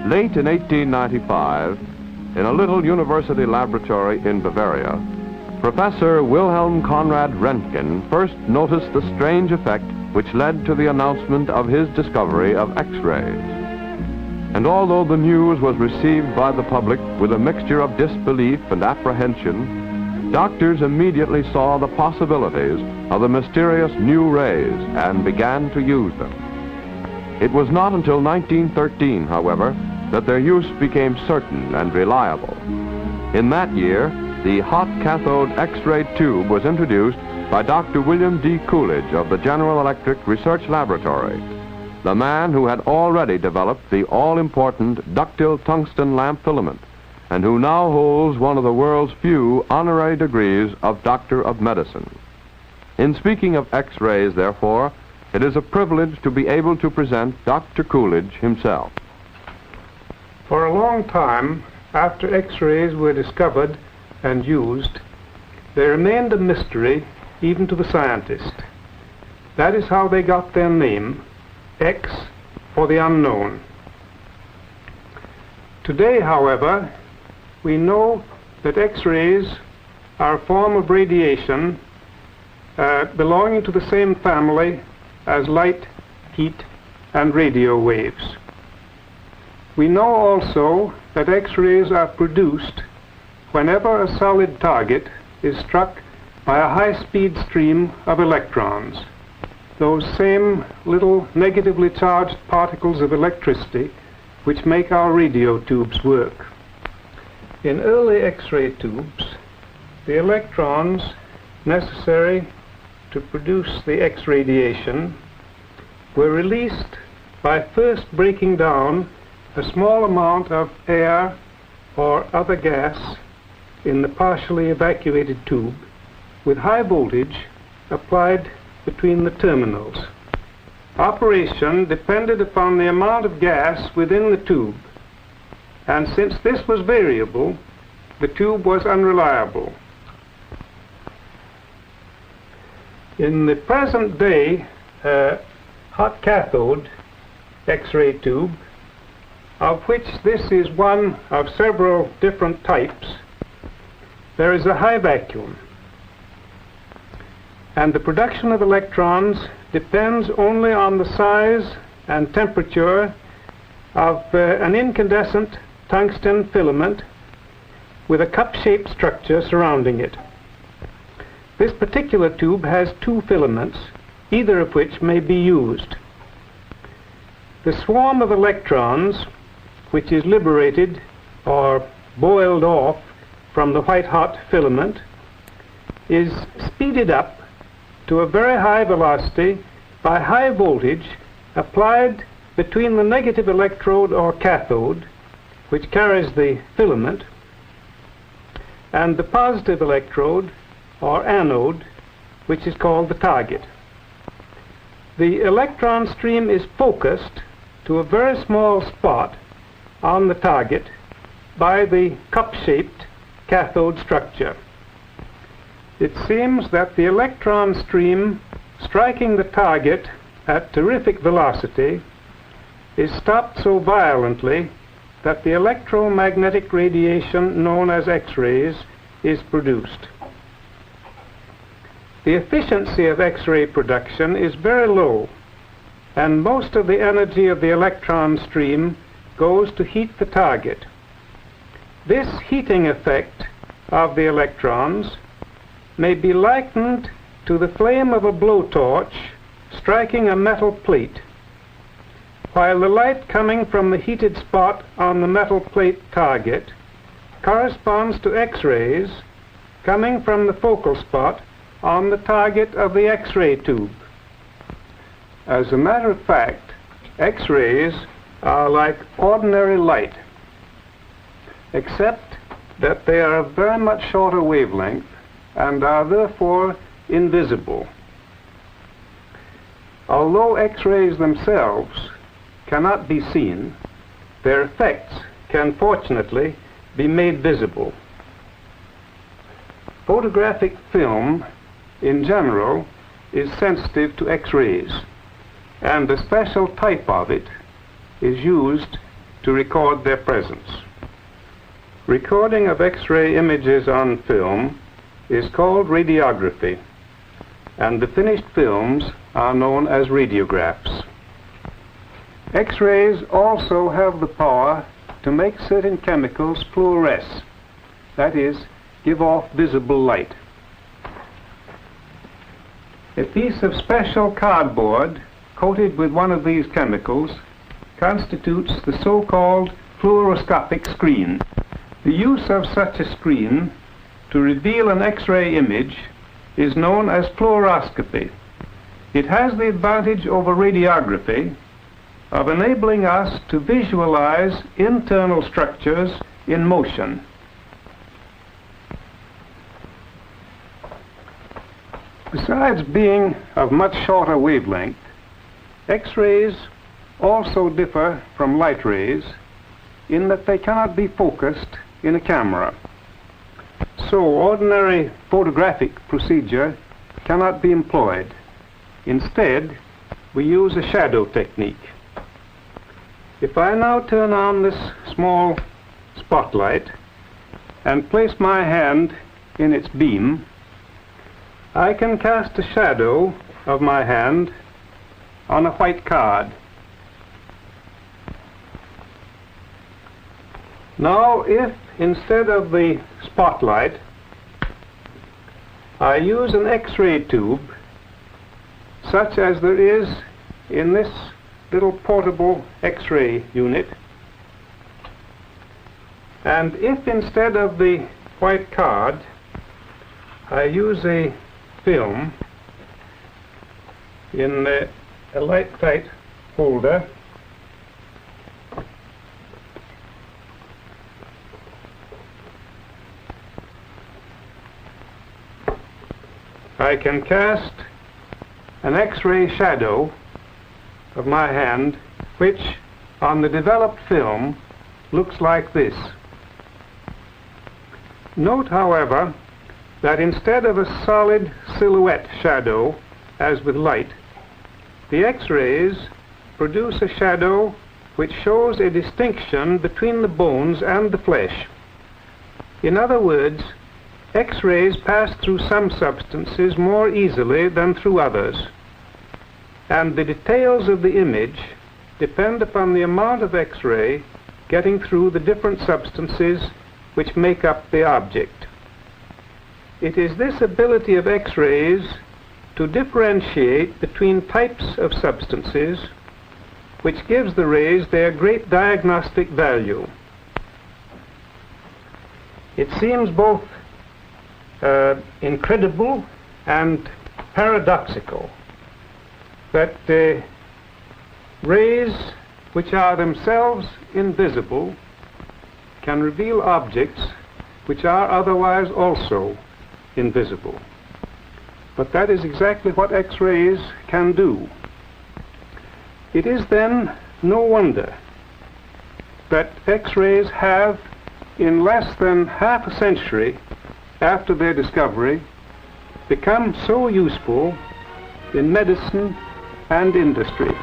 Late in 1895, in a little university laboratory in Bavaria, Professor Wilhelm Conrad Röntgen first noticed the strange effect which led to the announcement of his discovery of X-rays. And although the news was received by the public with a mixture of disbelief and apprehension, doctors immediately saw the possibilities of the mysterious new rays and began to use them. It was not until 1913, however, that their use became certain and reliable. In that year, the hot cathode X-ray tube was introduced by Dr. William D. Coolidge of the General Electric Research Laboratory, the man who had already developed the all-important ductile tungsten lamp filament, and who now holds one of the world's few honorary degrees of Doctor of Medicine. In speaking of X-rays, therefore, it is a privilege to be able to present Dr. Coolidge himself. For a long time, after X-rays were discovered and used, they remained a mystery even to the scientist. That is how they got their name, X for the unknown. Today, however, we know that X-rays are a form of radiation belonging to the same family as light, heat, and radio waves. We know also that X-rays are produced whenever a solid target is struck by a high-speed stream of electrons, those same little negatively charged particles of electricity which make our radio tubes work. In early X-ray tubes, the electrons necessary to produce the X radiation were released by first breaking down a small amount of air or other gas in the partially evacuated tube with high voltage applied between the terminals. Operation depended upon the amount of gas within the tube, and since this was variable, the tube was unreliable. In the present day hot cathode X-ray tube, of which this is one of several different types, there is a high vacuum, and the production of electrons depends only on the size and temperature of an incandescent tungsten filament with a cup-shaped structure surrounding it. This particular tube has two filaments, either of which may be used. The swarm of electrons, which is liberated or boiled off from the white-hot filament, is speeded up to a very high velocity by high voltage applied between the negative electrode or cathode, which carries the filament, and the positive electrode or anode, which is called the target. The electron stream is focused to a very small spot on the target by the cup-shaped cathode structure. It seems that the electron stream striking the target at terrific velocity is stopped so violently that the electromagnetic radiation known as X-rays is produced. The efficiency of X-ray production is very low, and most of the energy of the electron stream goes to heat the target. This heating effect of the electrons may be likened to the flame of a blowtorch striking a metal plate, while the light coming from the heated spot on the metal plate target corresponds to X-rays coming from the focal spot on the target of the X-ray tube. As a matter of fact, X-rays are like ordinary light, except that they are a very much shorter wavelength and are therefore invisible. Although X-rays themselves cannot be seen, their effects can fortunately be made visible. Photographic film in general is sensitive to X-rays, and a special type of it is used to record their presence. Recording of X-ray images on film is called radiography, and the finished films are known as radiographs. X-rays also have the power to make certain chemicals fluoresce, that is, give off visible light. A piece of special cardboard coated with one of these chemicals constitutes the so-called fluoroscopic screen. The use of such a screen to reveal an X-ray image is known as fluoroscopy. It has the advantage over radiography of enabling us to visualize internal structures in motion. Besides being of much shorter wavelength, X-rays also differ from light rays in that they cannot be focused in a camera. So ordinary photographic procedure cannot be employed. Instead, we use a shadow technique. If I now turn on this small spotlight and place my hand in its beam, I can cast a shadow of my hand on a white card. Now, if instead of the spotlight I use an X-ray tube such as there is in this little portable X-ray unit, and if instead of the white card I use a film in a light tight holder, I can cast an X-ray shadow of my hand, which on the developed film looks like this. Note, however, that instead of a solid silhouette shadow, as with light, the X-rays produce a shadow which shows a distinction between the bones and the flesh. In other words, X-rays pass through some substances more easily than through others, and the details of the image depend upon the amount of X-ray getting through the different substances which make up the object. It is this ability of X-rays to differentiate between types of substances which gives the rays their great diagnostic value. It seems both incredible and paradoxical that rays which are themselves invisible can reveal objects which are otherwise also invisible. But that is exactly what X-rays can do. It is then no wonder that X-rays have, in less than half a century after their discovery, become so useful in medicine and industry.